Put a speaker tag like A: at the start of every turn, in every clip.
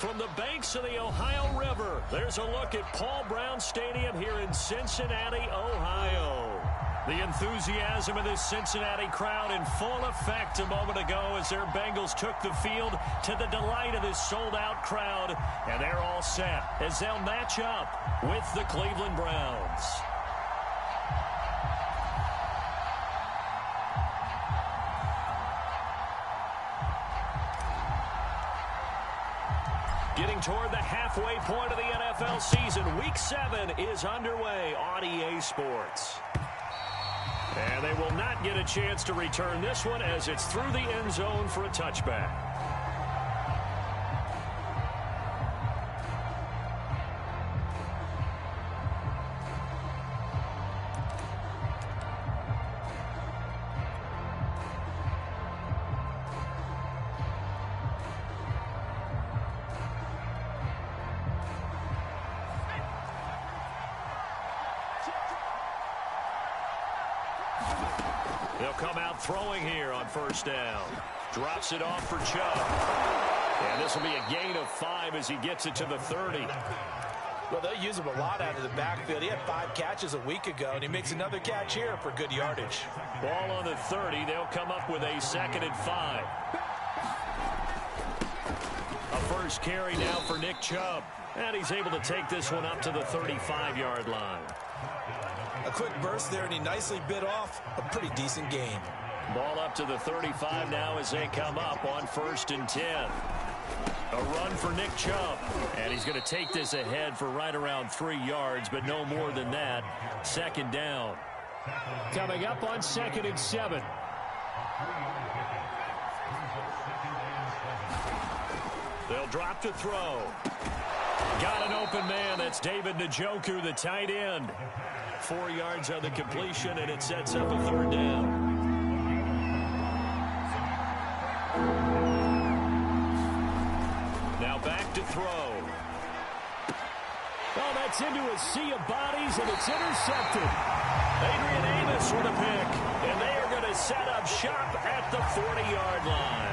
A: From the banks of the Ohio River, there's a look at Paul Brown Stadium here in Cincinnati, Ohio. The enthusiasm of this Cincinnati crowd in full effect a moment ago as their Bengals took the field to the delight of this sold-out crowd. And they're all set as they'll match up with the Cleveland Browns. Getting toward the halfway point of the NFL season, Week 7 is underway on EA Sports. And they will not get a chance to return this one as it's through the end zone for a touchback. They'll come out throwing here on first down. Drops it off for Chubb. And this will be a gain of 5 as he gets it to the 30.
B: Well, they'll use him a lot out of the backfield. He had 5 catches a week ago, and he makes another catch here for good yardage.
A: Ball on the 30. They'll come up with a 2nd and 5. A first carry now for Nick Chubb. And he's able to take this one up to the 35-yard line.
B: A quick burst there, and he nicely bit off a pretty decent gain.
A: Ball up to the 35 now as they come up on 1st and 10. A run for Nick Chubb. And he's going to take this ahead for right around 3 yards, but no more than that. 2nd down. Coming up on 2nd and 7. They'll drop to throw. Got an open man. That's David Njoku, the tight end. 4 yards on the completion, and it sets up a 3rd down. Now back to throw. Oh, that's into a sea of bodies, and it's intercepted. Adrian Amos with a pick, and they are going to set up shop at the 40-yard line.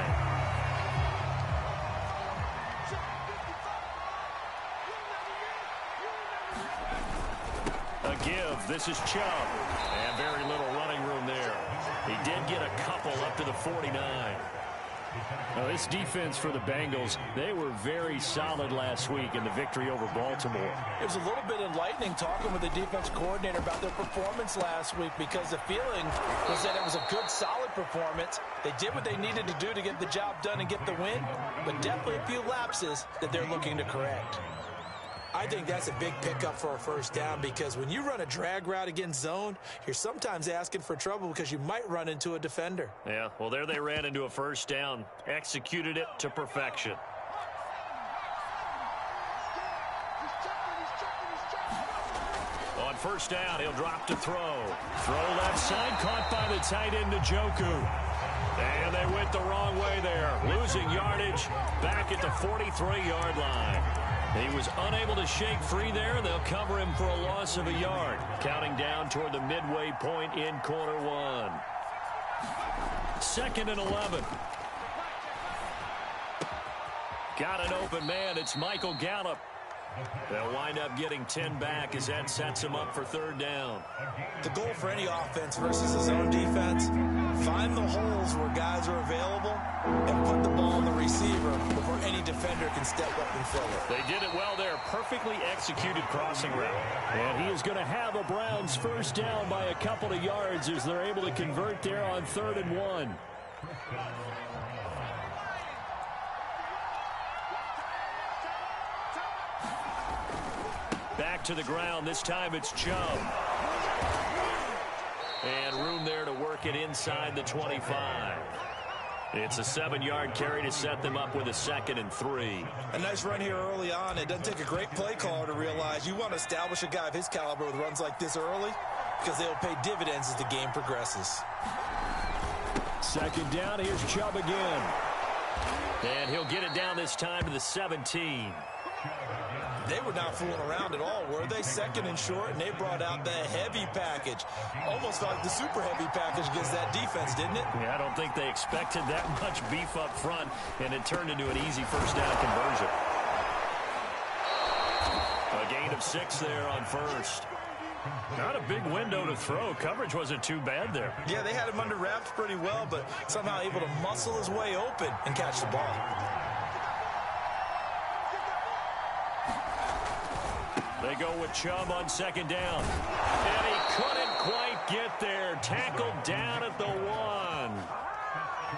A: Give. This is Chubb. And very little running room there. He did get a couple up to the 49. Now, this defense for the Bengals, they were very solid last week in the victory over Baltimore.
B: It was a little bit enlightening talking with the defense coordinator about their performance last week because the feeling was that it was a good, solid performance. They did what they needed to do to get the job done and get the win, but definitely a few lapses that they're looking to correct. I think that's a big pickup for a first down because when you run a drag route against zone, you're sometimes asking for trouble because you might run into a defender.
A: Yeah, well, there they ran into a first down. Executed it to perfection. On first down, he'll drop to throw. Throw left side, caught by the tight end Njoku. And they went the wrong way there. Losing yardage back at the 43-yard line. He was unable to shake free there. They'll cover him for a loss of a yard. Counting down toward the midway point in quarter 1. 2nd and 11. Got an open man. It's Michael Gallup. They'll wind up getting 10 back as that sets him up for 3rd down.
B: The goal for any offense versus his own defense, find the holes where guys are available and put the ball on the receiver before any defender can step up and fill it.
A: They did it well there. Perfectly executed crossing route. And he is going to have a Browns first down by a couple of yards as they're able to convert there on 3rd and 1. Back to the ground. This time it's Chubb. And room there to work it inside the 25. It's a 7-yard carry to set them up with a 2nd and 3.
B: A nice run here early on. It doesn't take a great play caller to realize you want to establish a guy of his caliber with runs like this early because they'll pay dividends as the game progresses.
A: 2nd down. Here's Chubb again. And he'll get it down this time to the 17.
B: They were not fooling around at all, were they? 2nd and short, and they brought out the heavy package. Almost like the super heavy package against that defense, didn't it?
A: Yeah, I don't think they expected that much beef up front, and it turned into an easy first down conversion. gain of 6 there on first. Not a big window to throw. Coverage wasn't too bad there.
B: Yeah, they had him under wraps pretty well, but somehow able to muscle his way open and catch the ball.
A: They go with Chubb on second down. And he couldn't quite get there. Tackled down at the 1.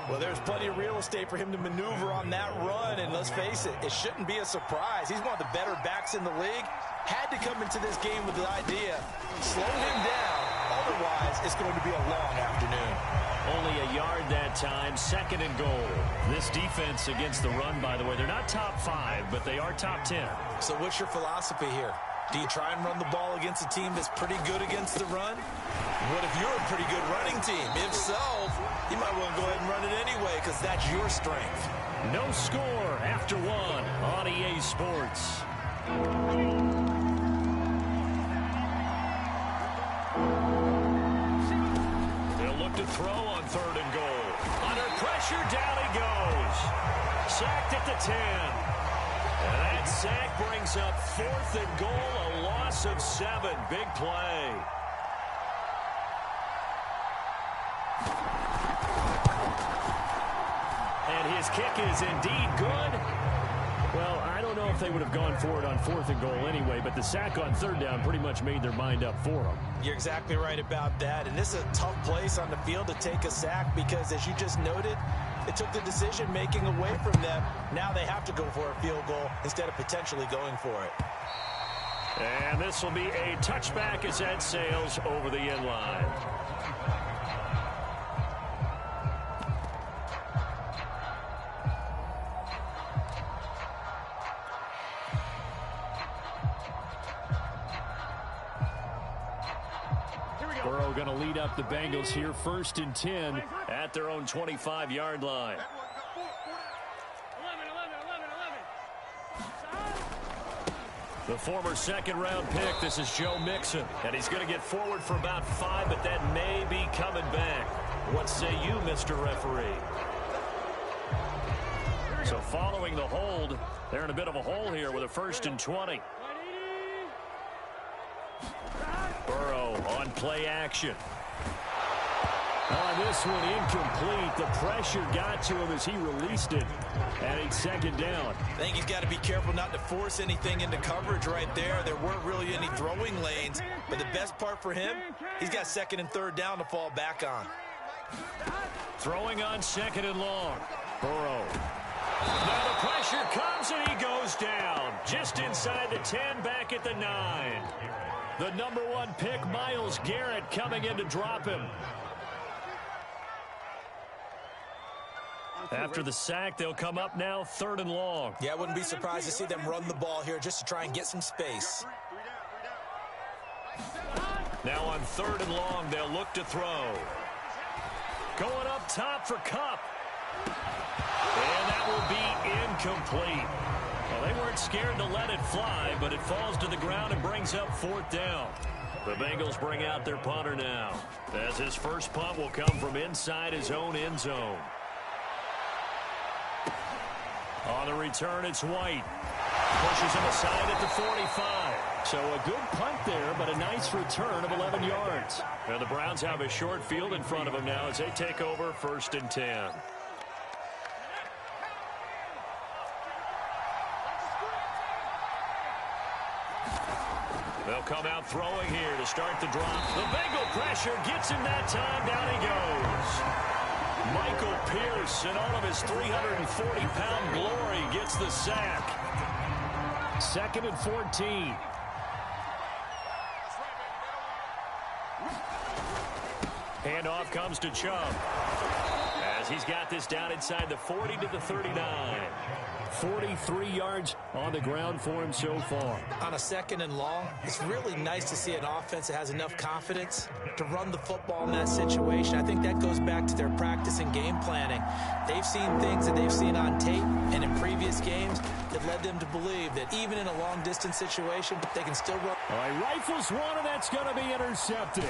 B: Well, there's plenty of real estate for him to maneuver on that run, and let's face it, it shouldn't be a surprise. He's one of the better backs in the league. Had to come into this game with the idea, slow him down, otherwise it's going to be a long afternoon.
A: Only a yard that time, 2nd and goal. This defense against the run, by the way, they're not top 5, but they are top 10.
B: So what's your philosophy here? Do you try and run the ball against a team that's pretty good against the run? What if you're a pretty good running team? If so, you might want to go ahead and run it anyway because that's your strength.
A: No score after 1 on EA Sports. They'll look to throw on 3rd and goal. Under pressure, down he goes. Sacked at the 10. And that sack brings up 4th and goal, a loss of 7. Big play. And his kick is indeed good. Well, I don't know if they would have gone for it on 4th and goal anyway, but the sack on 3rd down pretty much made their mind up for them.
B: You're exactly right about that. And this is a tough place on the field to take a sack because, as you just noted, it took the decision-making away from them. Now they have to go for a field goal instead of potentially going for it.
A: And this will be a touchback as that sails over the end line. Burrow going to lead up the Bengals here, 1st and 10 at their own 25-yard line. The former 2nd-round pick, this is Joe Mixon, and he's going to get forward for about 5, but that may be coming back. What say you, Mr. Referee? So following the hold, they're in a bit of a hole here with a 1st and 20. Burrow on play action. This one incomplete. The pressure got to him as he released it. And it's 2nd down.
B: I think he's got to be careful not to force anything into coverage right there. There weren't really any throwing lanes. But the best part for him, he's got 2nd and 3rd down to fall back on.
A: Throwing on 2nd and long. Burrow. Now the pressure comes and he goes down. Just inside the 10, back at the 9. The number 1 pick, Myles Garrett, coming in to drop him. After the sack, they'll come up now 3rd and long.
B: Yeah, I wouldn't be surprised to see them run the ball here just to try and get some space.
A: Now on 3rd and long, they'll look to throw. Going up top for Kupp. And that will be incomplete. Well, they weren't scared to let it fly, but it falls to the ground and brings up 4th down. The Bengals bring out their punter now, as his first punt will come from inside his own end zone. On the return, it's White. Pushes him aside at the 45. So a good punt there, but a nice return of 11 yards. And the Browns have a short field in front of them now as they take over 1st and 10. They'll come out throwing here to start the drop. The Bengal pressure gets him that time. Down he goes. Michael Pierce, in all of his 340-pound glory, gets the sack. 2nd and 14. Handoff comes to Chubb, as he's got this down inside the 40 to the 39. 43 yards on the ground for him so far.
B: On a 2nd and long, it's really nice to see an offense that has enough confidence to run the football in that situation. I think that goes back to their practice and game planning. They've seen things that they've seen on tape and in previous games that led them to believe that even in a long-distance situation, they can still run.
A: All right, rifles one, and that's going to be intercepted.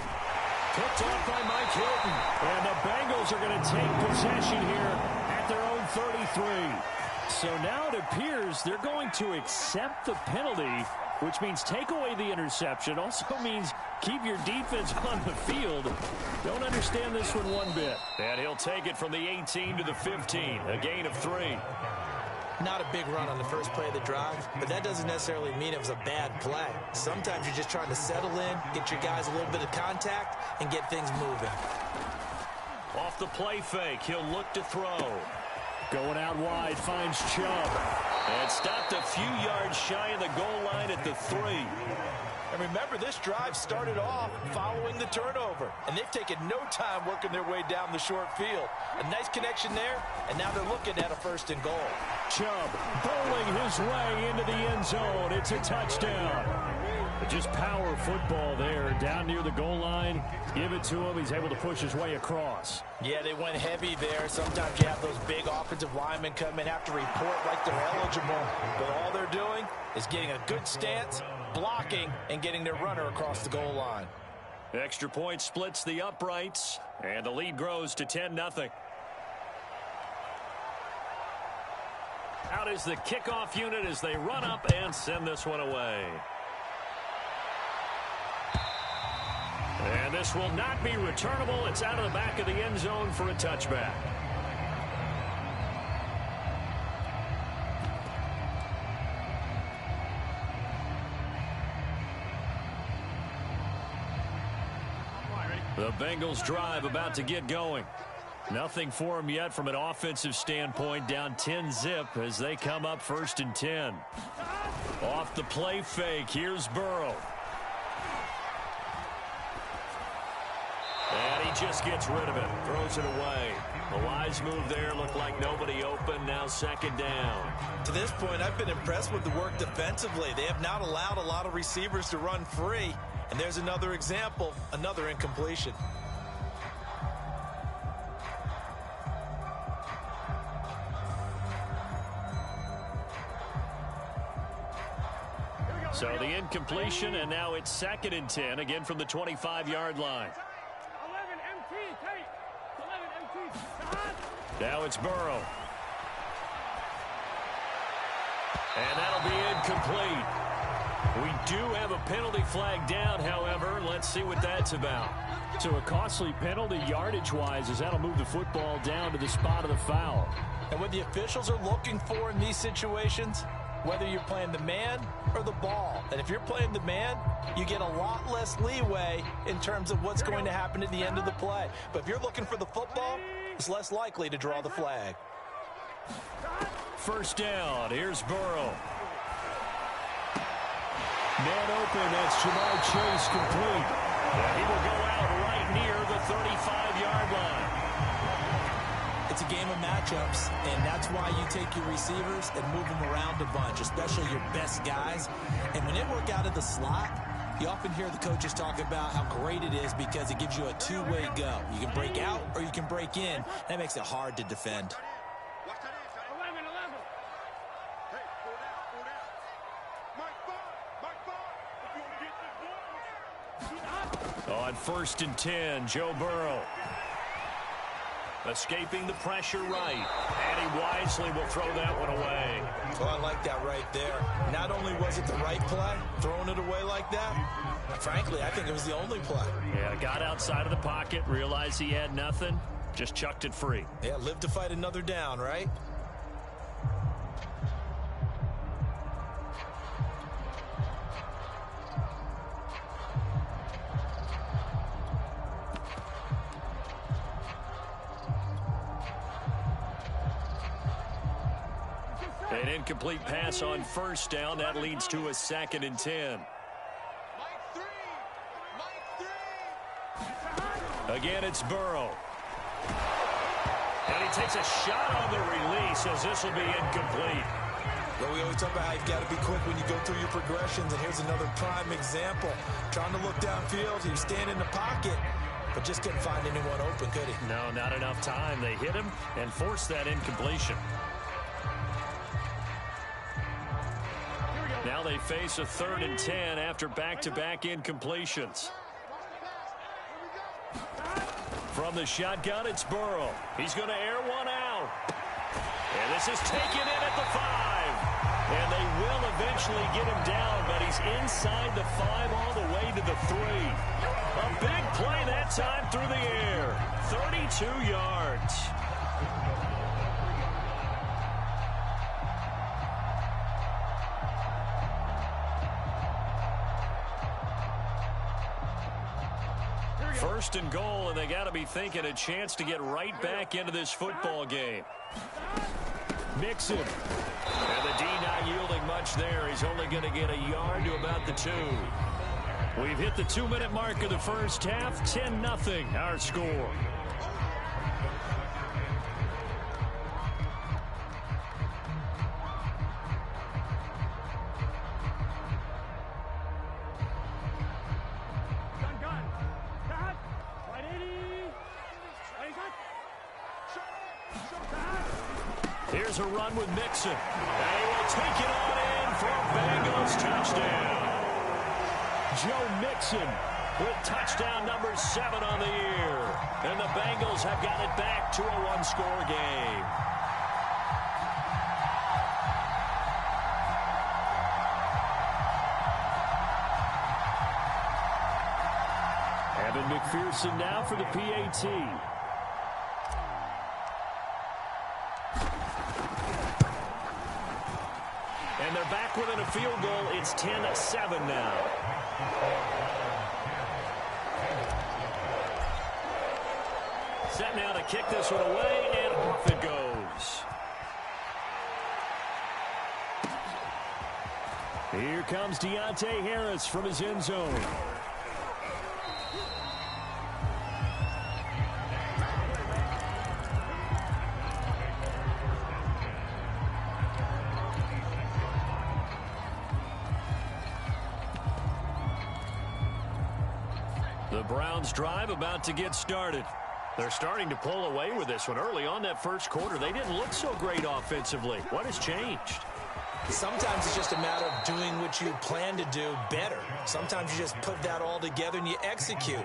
A: Picked off by Mike Hilton. And the Bengals are going to take possession here at their own 33. So now it appears they're going to accept the penalty, which means take away the interception. Also means keep your defense on the field. Don't understand this one bit. And he'll take it from the 18 to the 15, a gain of 3.
B: Not a big run on the first play of the drive, but that doesn't necessarily mean it was a bad play. Sometimes you're just trying to settle in, get your guys a little bit of contact, and get things moving.
A: Off the play fake, he'll look to throw. Going out wide, finds Chubb. And stopped a few yards shy of the goal line at the 3.
B: And remember, this drive started off following the turnover. And they've taken no time working their way down the short field. A nice connection there, and now they're looking at a 1st and goal.
A: Chubb bowling his way into the end zone. It's a touchdown. Just power football there, down near the goal line. Give it to him. He's able to push his way across.
B: Yeah, they went heavy there. Sometimes you have those big offensive linemen come in, have to report like they're eligible. But all they're doing is getting a good stance, blocking, and getting their runner across the goal line.
A: Extra point splits the uprights, and the lead grows to 10-0. Out is the kickoff unit as they run up and send this one away. And this will not be returnable. It's out of the back of the end zone for a touchback. The Bengals drive about to get going. Nothing for them yet from an offensive standpoint. Down 10-zip as they come up 1st and 10. Off the play fake. Here's Burrow. And he just gets rid of it. Throws it away. The wise move there. Looked like nobody open. Now 2nd down.
B: To this point, I've been impressed with the work defensively. They have not allowed a lot of receivers to run free. And there's another example, another incompletion.
A: So the incompletion, and now it's 2nd and 10, again from the 25-yard line. Now it's Burrow. And that'll be incomplete. We do have a penalty flag down, however. Let's see what that's about. So a costly penalty yardage-wise as that'll move the football down to the spot of the foul.
B: And what the officials are looking for in these situations, whether you're playing the man or the ball. And if you're playing the man, you get a lot less leeway in terms of what's going to happen at the end of the play. But if you're looking for the football, it's less likely to draw the flag.
A: 1st down. Here's Burrow. Man open. That's Jamar Chase complete. And he will go out right near the 35-yard line.
B: It's a game of matchups, and that's why you take your receivers and move them around a bunch, especially your best guys. And when they work out of the slot, you often hear the coaches talk about how great it is because it gives you a two-way go. You can break out or you can break in. That makes it hard to defend.
A: On 1st and 10, Joe Burrow. Escaping the pressure right. And he wisely will throw that one away.
B: Well, I like that right there. Not only was it the right play, throwing it away like that, frankly, I think it was the only play.
A: Yeah, got outside of the pocket, realized he had nothing, just chucked it free.
B: Yeah, live to fight another down, right?
A: An incomplete pass on 1st down. That leads to a 2nd and 10. Again, it's Burrow. And he takes a shot on the release as this will be incomplete.
B: Well, we always talk about how you've got to be quick when you go through your progressions, and here's another prime example. Trying to look downfield, he was standing in the pocket, but just couldn't find anyone open, could he?
A: No, not enough time. They hit him and forced that incompletion. Now they face a 3rd and 10 after back-to-back incompletions. From the shotgun, it's Burrow. He's going to air one out. And this is taken in at the 5. And they will eventually get him down, but he's inside the 5 all the way to the 3. A big play that time through the air. 32 yards. First and goal, and they got to be thinking a chance to get right back into this football game. Mixon. And the D not yielding much there. He's only going to get a yard to about the 2. We've hit the 2-minute mark of the first half. 10-0 our score. Here's a run with Mixon. They will take it on in for a Bengals touchdown. Joe Mixon with touchdown number 7 on the year. And the Bengals have got it back to a 1-score game. Evan McPherson now for the PAT. And they're back within a field goal. It's 10-7 now. Set now to kick this one away, and off it goes. Here comes Deontay Harris from his end zone. The Browns drive about to get started. They're starting to pull away with this one. Early on that first quarter, they didn't look so great offensively. What has changed?
B: Sometimes it's just a matter of doing what you plan to do better. Sometimes you just put that all together and you execute.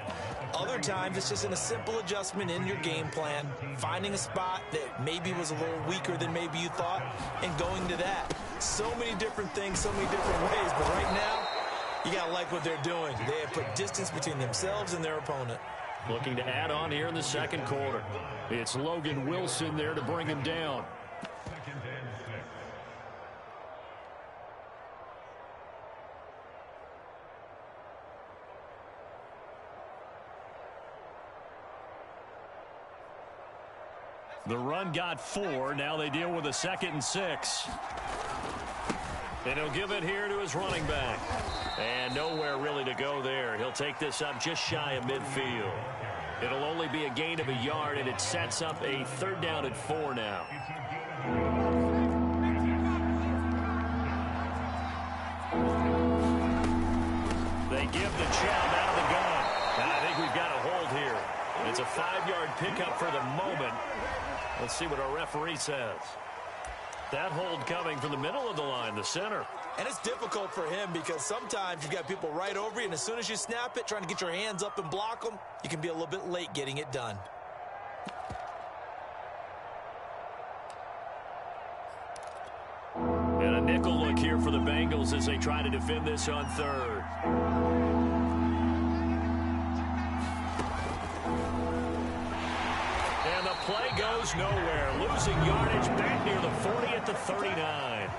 B: Other times it's just in a simple adjustment in your game plan, finding a spot that maybe was a little weaker than maybe you thought, and going to that. So many different things, so many different ways, but right now, you got to like what they're doing. They have put distance between themselves and their opponent.
A: Looking to add on here in the second quarter. It's Logan Wilson there to bring him down. The run got 4. Now they deal with a 2nd and 6. And he'll give it here to his running back. And nowhere really to go there. He'll take this up just shy of midfield. It'll only be a gain of a yard, and it sets up a 3rd down and 4 now. They give the jab out of the gun. And I think we've got a hold here. It's a 5-yard pickup for the moment. Let's see what our referee says. That hold coming from the middle of the line, the center.
B: And it's difficult for him because sometimes you've got people right over you, and as soon as you snap it, trying to get your hands up and block them, you can be a little bit late getting it done.
A: And a nickel look here for the Bengals as they try to defend this on 3rd. And the play goes nowhere. Losing yardage back near the 40 at the 39.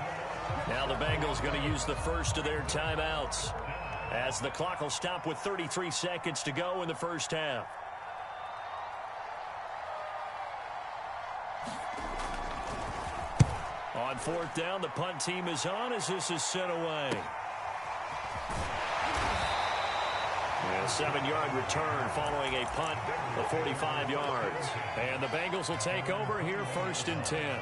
A: Now the Bengals going to use the first of their timeouts as the clock will stop with 33 seconds to go in the first half. On 4th down, the punt team is on as this is sent away. And a 7-yard return following a punt of 45 yards. And the Bengals will take over here 1st and 10.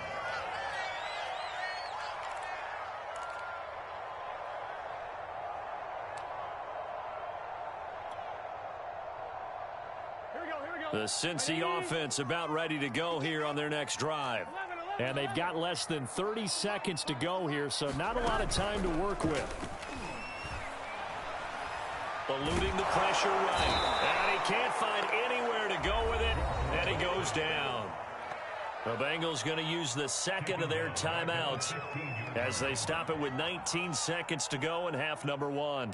A: The Cincy offense about ready to go here on their next drive. And they've got less than 30 seconds to go here, so not a lot of time to work with. Eluding the pressure right. And he can't find anywhere to go with it, and he goes down. The Bengals going to use the second of their timeouts as they stop it with 19 seconds to go in half number one.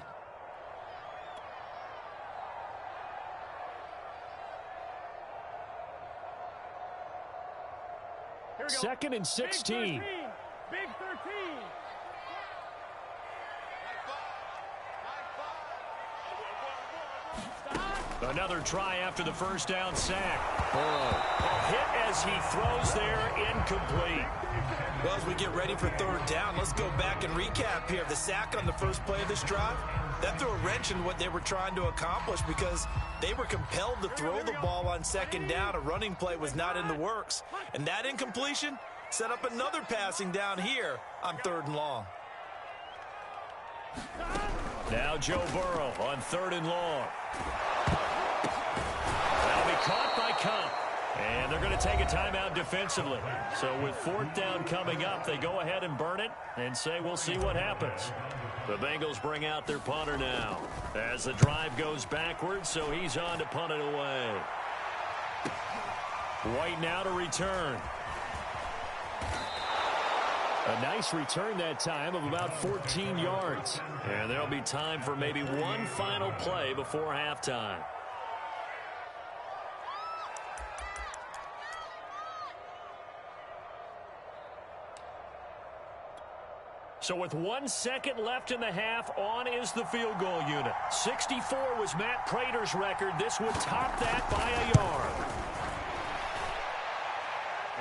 A: Second and 16.
C: Big 13.
A: Another try after the first down sack. A hit as he throws there, incomplete.
B: Well, as we get ready for third down, let's go back and recap here. The sack on the first play of this drive, that threw a wrench in what they were trying to accomplish because they were compelled to throw the ball on second down. A running play was not in the works. And that incompletion set up another passing down here on third and long.
A: Now Joe Burrow on third and long. That'll be caught by Cup. And they're going to take a timeout defensively. So with fourth down coming up, they go ahead and burn it and say we'll see what happens. The Bengals bring out their punter now as the drive goes backwards, so he's on to punt it away. White now to return. A nice return that time of about 14 yards. And there'll be time for maybe one final play before halftime. So with 1 second left in the half, on is the field goal unit. 64 was Matt Prater's record. This would top that by a yard.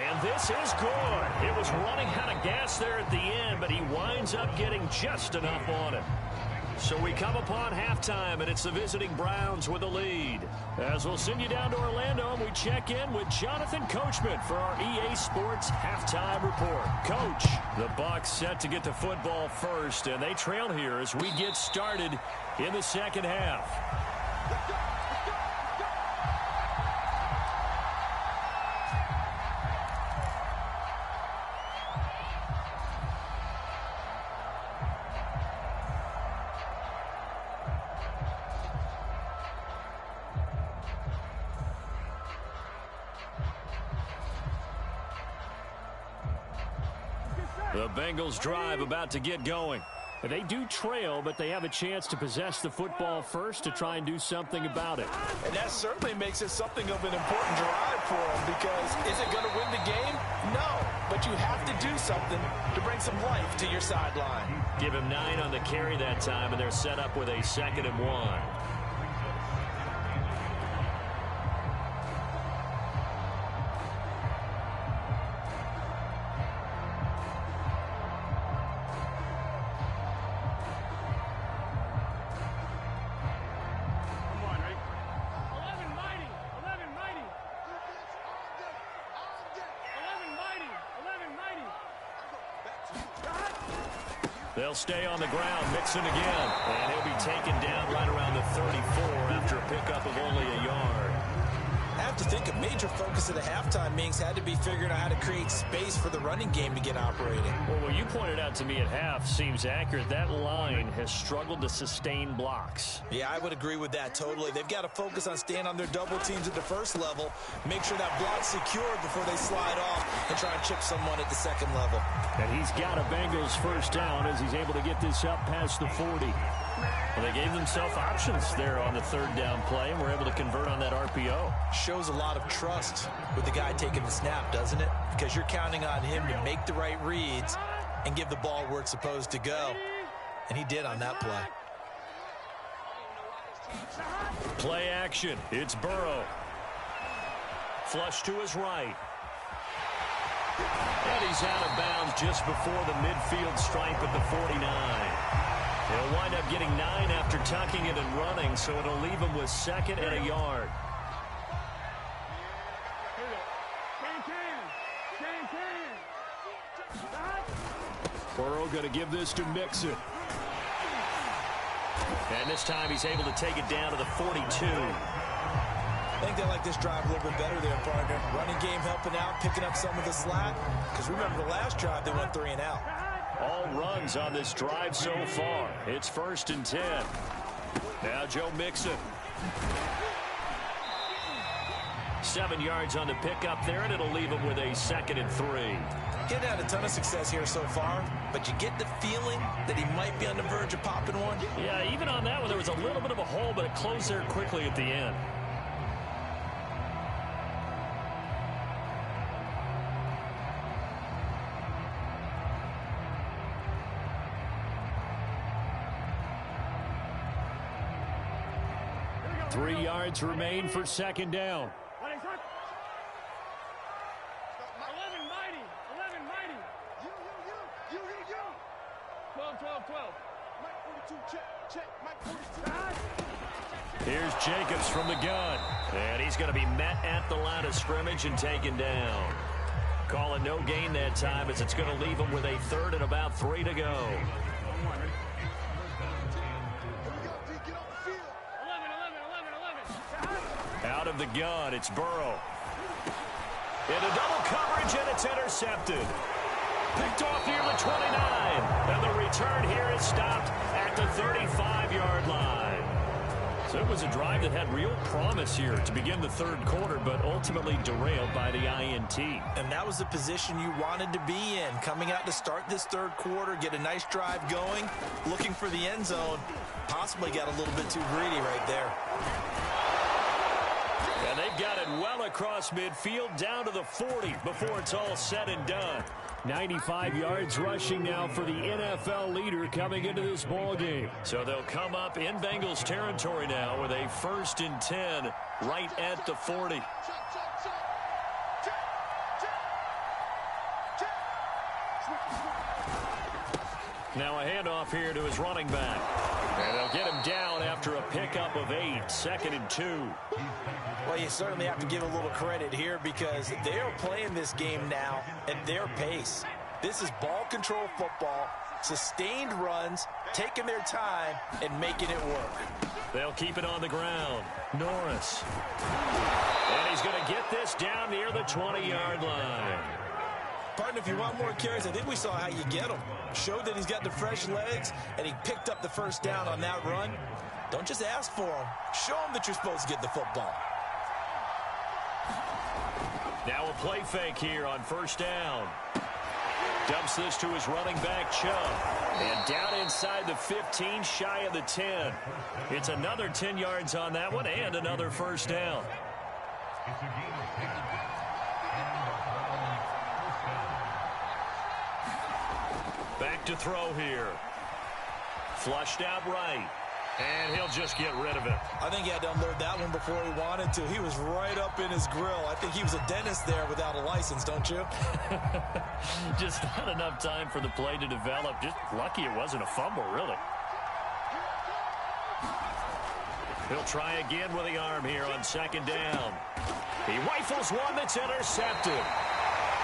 A: And this is good. It was running out of gas there at the end, but he winds up getting just enough on it. So we come upon halftime, and it's the visiting Browns with a lead. As we'll send you down to Orlando, and we check in with Jonathan Coachman for our EA Sports Halftime Report. Coach, the Bucs set to get the football first, and they trail here as we get started in the second half. The Bengals drive about to get going. They do trail, but they have a chance to possess the football first to try and do something about it.
B: And that certainly makes it something of an important drive for them because is it going to win the game? No, but you have to do something to bring some life to your sideline.
A: Give him 9 on the carry that time, and they're set up with a 2nd and 1. They'll stay on the ground, Mixon again, and he'll be taken down right around the 34 after a pickup of only a yard.
B: I have to think a major focus of the halftime meetings had to be figuring out how to create space for the running game to get operating.
A: Well, what you pointed out to me at half seems accurate. That line has struggled to sustain blocks.
B: Yeah, I would agree with that totally. They've got to focus on staying on their double teams at the first level, make sure that block's secured before they slide off and try and chip someone at the second level.
A: And he's got a Bengals first down as he's able to get this up past the 40. Well, they gave themselves options there on the third down play and were able to convert on that RPO.
B: Shows a lot of trust with the guy taking the snap, doesn't it? Because you're counting on him to make the right reads and give the ball where it's supposed to go. And he did on that play.
A: Play action. It's Burrow. Flush to his right. And he's out of bounds just before the midfield stripe at the 49. He'll wind up getting 9 after tucking it and running, so it'll leave him with 2nd and a yard. Burrow going to give this to Mixon. And this time he's able to take it down to the 42.
B: I think they like this drive a little bit better there, partner. Running game helping out, picking up some of the slack. Because remember the last drive, they went 3 and out.
A: All runs on this drive so far. It's 1st and 10. Now Joe Mixon. 7 yards on the pickup there, and it'll leave him with a 2nd and 3.
B: He hasn't had a ton of success here so far, but you get the feeling that he might be on the verge of popping one.
A: Yeah, even on that one, there was a little bit of a hole, but it closed there quickly at the end. Three yards remain for 2nd down.
C: 11 mighty. 11 mighty. You. 12. Mike 42, check. Mike 42.
A: Here's Jacobs from the gun. And he's going to be met at the line of scrimmage and taken down. Calling no gain that time as it's going to leave him with a 3rd and about 3 to go. Out of the gun, it's Burrow. Into double coverage, and it's intercepted. Picked off near the 29. And the return here is stopped at the 35-yard line. So it was a drive that had real promise here to begin the 3rd quarter, but ultimately derailed by the INT.
B: And that was the position you wanted to be in. Coming out to start this 3rd quarter, get a nice drive going, looking for the end zone. Possibly got a little bit too greedy right there.
A: And they've got it well across midfield down to the 40 before it's all said and done. 95 yards rushing now for the NFL leader coming into this ball game. So they'll come up in Bengals territory now with a 1st and 10 right at the 40. Now a handoff here to his running back. And they'll get him down after a pickup of 8, 2nd and 2.
B: Well, you certainly have to give a little credit here because they are playing this game now at their pace. This is ball control football, sustained runs, taking their time, and making it work.
A: They'll keep it on the ground. Norris. And he's going to get this down near the 20-yard line.
B: Partner, if you want more carries, I think we saw how you get them. Showed that he's got the fresh legs, and he picked up the 1st down on that run. Don't just ask for them. Show them that you're supposed to get the football.
A: Now a play fake here on 1st down. Dumps this to his running back, Chubb. And down inside the 15, shy of the 10. It's another 10 yards on that one and another 1st down. Back to throw here. Flushed out right. And he'll just get rid of it.
B: I think he had to unload that one before he wanted to. He was right up in his grill. I think he was a dentist there without a license, don't you?
A: Just not enough time for the play to develop. Just lucky it wasn't a fumble, really. He'll try again with the arm here on 2nd down. He rifles one that's intercepted.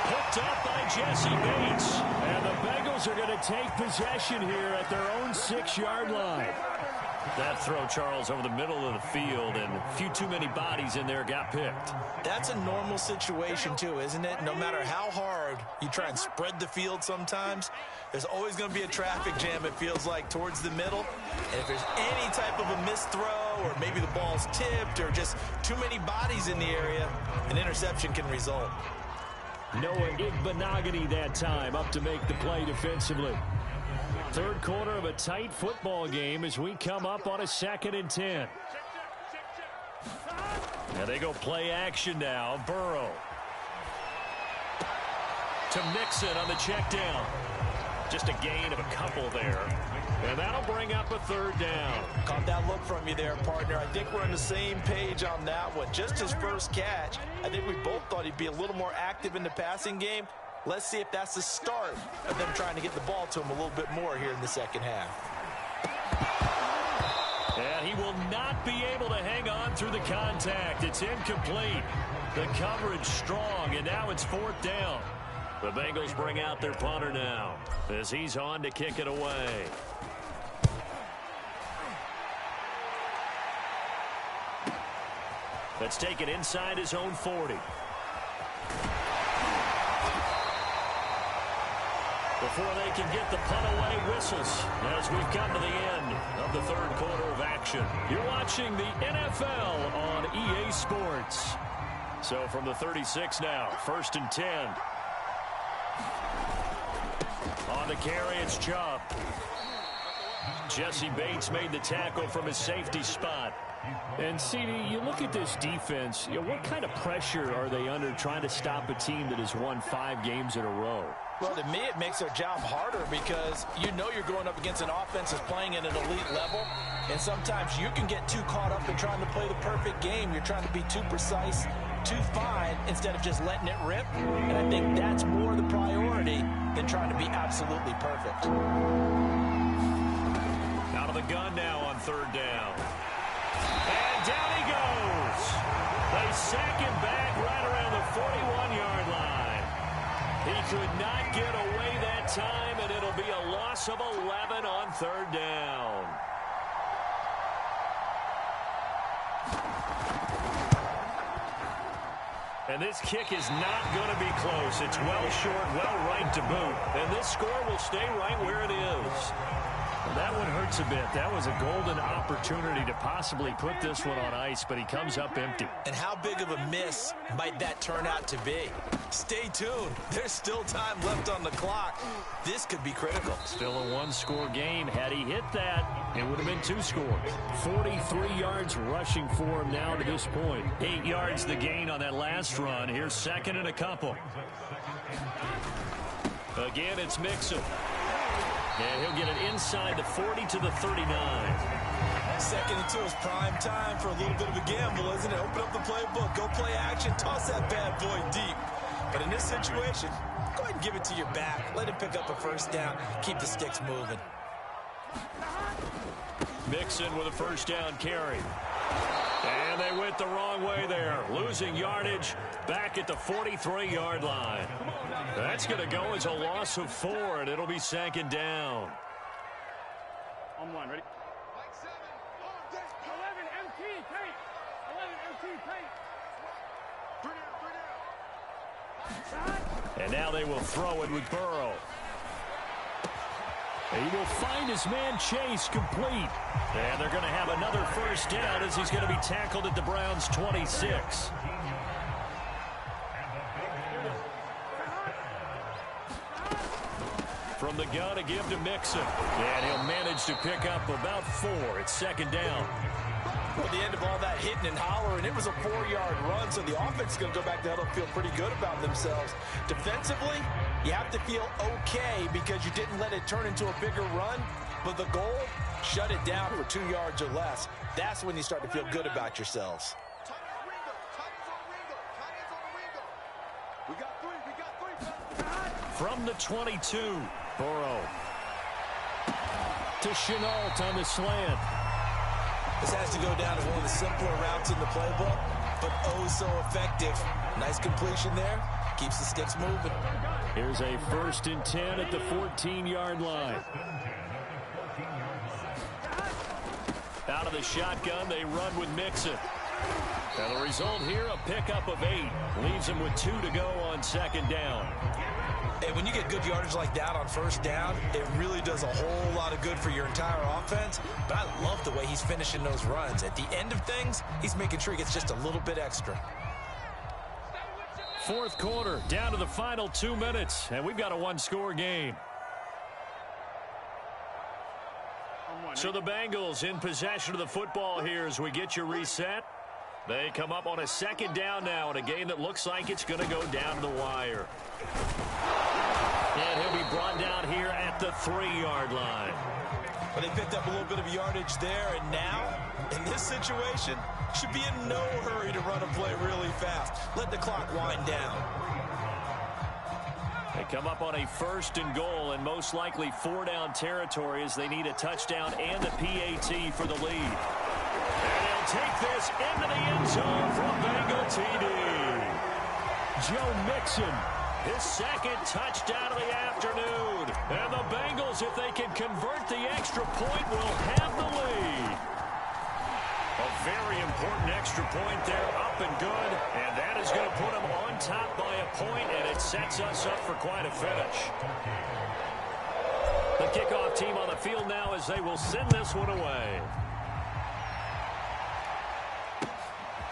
A: Picked up by Jesse Bates. And the Bengals are going to take possession here at their own 6-yard line. That throw, Charles, over the middle of the field, and a few too many bodies in there got picked.
B: That's a normal situation, too, isn't it? No matter how hard you try and spread the field sometimes, there's always going to be a traffic jam, it feels like, towards the middle. And if there's any type of a missed throw, or maybe the ball's tipped, or just too many bodies in the area, an interception can result.
A: Noah Igbenogany that time up to make the play defensively. 3rd quarter of a tight football game as we come up on a 2nd and 10. Now they go play action now. Burrow. To Mixon on the check down. Just a gain of a couple there. And that'll bring up a 3rd down.
B: Caught that look from you there, partner. I think we're on the same page on that one. Just his first catch, I think we both thought he'd be a little more active in the passing game. Let's see if that's the start of them trying to get the ball to him a little bit more here in the 2nd half.
A: And he will not be able to hang on through the contact. It's incomplete. The coverage strong, and now it's 4th down. The Bengals bring out their punter now as he's on to kick it away. Let's take it inside his own 40. Before they can get the punt away, whistles as we've come to the end of the 3rd quarter of action. You're watching the NFL on EA Sports. So from the 36 now, 1st and 10. On the carry, it's Chubb. Jesse Bates made the tackle from his safety spot. And, CD, you look at this defense, what kind of pressure are they under trying to stop a team that has won 5 games in a row?
B: Well, to me, it makes their job harder because you know you're going up against an offense that's playing at an elite level, and sometimes you can get too caught up in trying to play the perfect game. You're trying to be too precise, too fine, instead of just letting it rip, and I think that's more the priority than trying to be absolutely perfect.
A: Out of the gun now on 3rd down. And down he goes. They sack him back right around the 41-yard line. He could not get away that time, and it'll be a loss of 11 on 3rd down. And this kick is not going to be close. It's well short, well right to boot. And this score will stay right where it is. That one hurts a bit. That was a golden opportunity to possibly put this one on ice, but he comes up empty.
B: And how big of a miss might that turn out to be? Stay tuned. There's still time left on the clock. This could be critical.
A: Still a 1-score game. Had he hit that, it would have been 2 scores. 43 yards rushing for him now to this point. 8 yards the gain on that last run. Here's 2nd and a couple. Again, it's Mixon. And he'll get it inside the 40 to the 39.
B: 2nd and 2 is prime time for a little bit of a gamble, isn't it? Open up the playbook, go play action, toss that bad boy deep. But in this situation, go ahead and give it to your back. Let him pick up a 1st down. Keep the sticks moving.
A: Mixon with a 1st down carry. And they went the wrong way there. Losing yardage back at the 43-yard line. That's going to go as a loss of 4, and it'll be 2nd down.
C: On 1, ready? 11 MT paint. 11 MT paint.
A: And now they will throw it with Burrow. He will find his man Chase complete. And they're going to have another 1st down as he's going to be tackled at the Browns' 26. From the gun, a give to Mixon. And he'll manage to pick up about 4. It's 2nd down.
B: Well, the end of all that hitting and hollering, it was a 4-yard run, so the offense is going to go back there and feel pretty good about themselves. Defensively, you have to feel okay because you didn't let it turn into a bigger run, but the goal, shut it down for 2 yards or less. That's when you start to feel good about yourselves.
A: From the 22, Burrow to Chenault on the slant.
B: This has to go down as one of the simpler routes in the playbook, but oh so effective. Nice completion there. Keeps the sticks moving.
A: Here's a 1st and 10 at the 14-yard line. Out of the shotgun, they run with Mixon. And the result here, a pickup of 8. Leaves him with 2 to go on 2nd down.
B: And when you get good yardage like that on 1st down, it really does a whole lot of good for your entire offense. But I love the way he's finishing those runs. At the end of things, he's making sure he gets just a little bit extra.
A: 4th quarter, down to the final 2 minutes, and we've got a 1-score game. So the Bengals in possession of the football here as we get your reset. They come up on a 2nd down now in a game that looks like it's going to go down to the wire. And he'll be brought down here at the 3-yard line.
B: But they picked up a little bit of yardage there, and now, in this situation, should be in no hurry to run a play really fast. Let the clock wind down.
A: They come up on a 1st and goal and most likely 4-down territory as they need a touchdown and a PAT for the lead. And they'll take this into the end zone from Bengal TD. Joe Mixon, his 2nd touchdown of the afternoon. And the Bengals, if they can convert the extra point, will have the lead. A very important extra point there, up and good. And that is going to put them on top by a point, and it sets us up for quite a finish. The kickoff team on the field now as they will send this one away.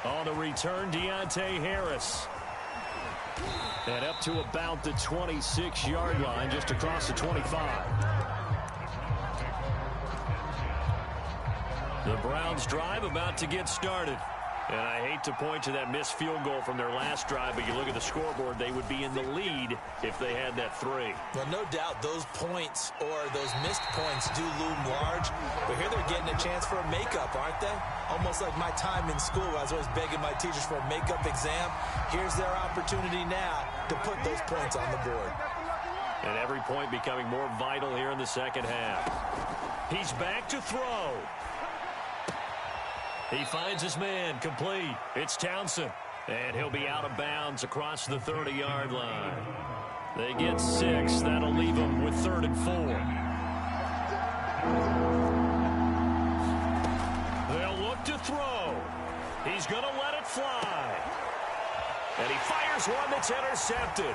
A: On the return, Deontay Harris. And up to about the 26-yard line, just across the 25. The Browns drive about to get started. And I hate to point to that missed field goal from their last drive, but you look at the scoreboard, they would be in the lead if they had that 3.
B: Well, no doubt those points or those missed points do loom large. But here they're getting a chance for a makeup, aren't they? Almost like my time in school. I was always begging my teachers for a makeup exam. Here's their opportunity now to put those points on the board.
A: And every point becoming more vital here in the second half. He's back to throw. He finds his man, complete. It's Townsend, and he'll be out of bounds across the 30-yard line. They get 6. That'll leave them with 3rd and 4. They'll look to throw. He's going to let it fly. And he fires one that's intercepted.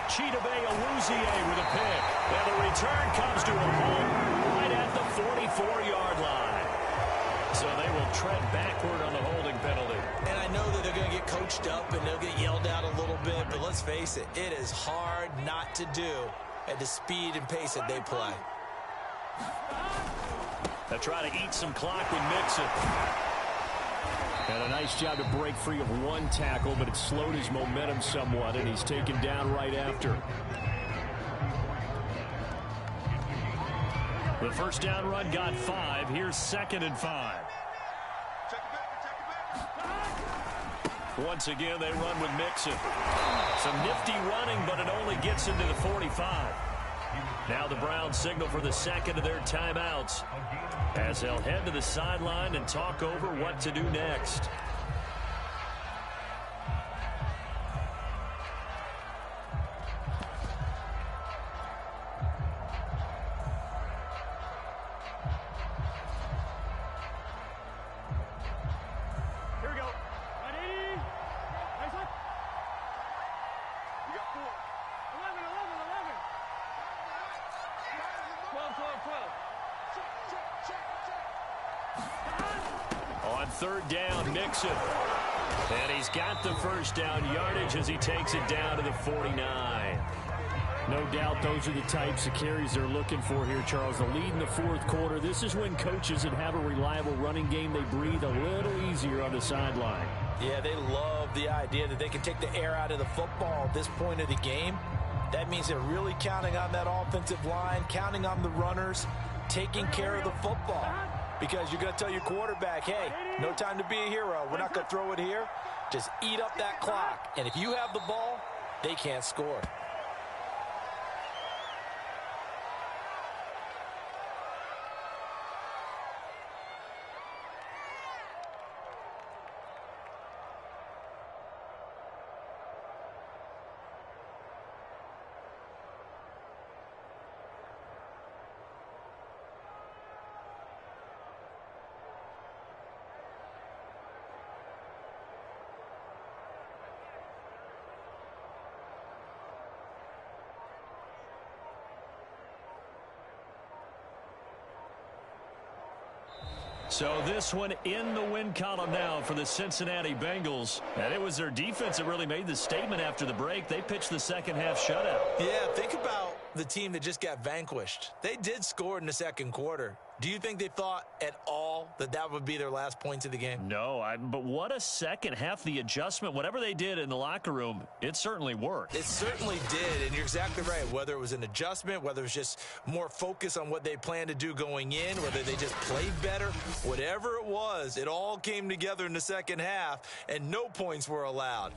A: Chidobe Awuzie with a pick. And the return comes to a home right at the 44-yard line. So they will tread backward on the holding penalty.
B: And I know that they're going to get coached up and they'll get yelled at a little bit, but let's face it, it is hard not to do at the speed and pace that they play.
A: They'll try to eat some clock with Mixon. And a nice job to break free of one tackle, but it slowed his momentum somewhat, and he's taken down right after. The first down run got 5. Here's 2nd and 5. Once again, they run with Mixon. Some nifty running, but it only gets into the 45. Now the Browns signal for the second of their timeouts as they'll head to the sideline and talk over what to do next. On 3rd down, Mixon. And he's got the first down yardage as he takes it down to the 49. No doubt those are the types of carries they're looking for here, Charles. The lead in the 4th quarter. This is when coaches that have a reliable running game, they breathe a little easier on the sideline.
B: Yeah, they love the idea that they can take the air out of the football at this point of the game. That means they're really counting on that offensive line, counting on the runners, taking care of the football. Because you're going to tell your quarterback, hey, no time to be a hero. We're not going to throw it here. Just eat up that clock. And if you have the ball, they can't score.
A: So this one in the win column now for the Cincinnati Bengals. And it was their defense that really made the statement after the break. They pitched the second half shutout.
B: Yeah, think about the team that just got vanquished. They did score in the second quarter. Do you think they thought at all that that would be their last points of the game?
A: No, but what a second half. The adjustment, whatever they did in the locker room, it certainly worked.
B: It certainly did, and you're exactly right. Whether it was an adjustment, whether it was just more focus on what they planned to do going in, whether they just played better, whatever it was, it all came together in the second half, and no points were allowed.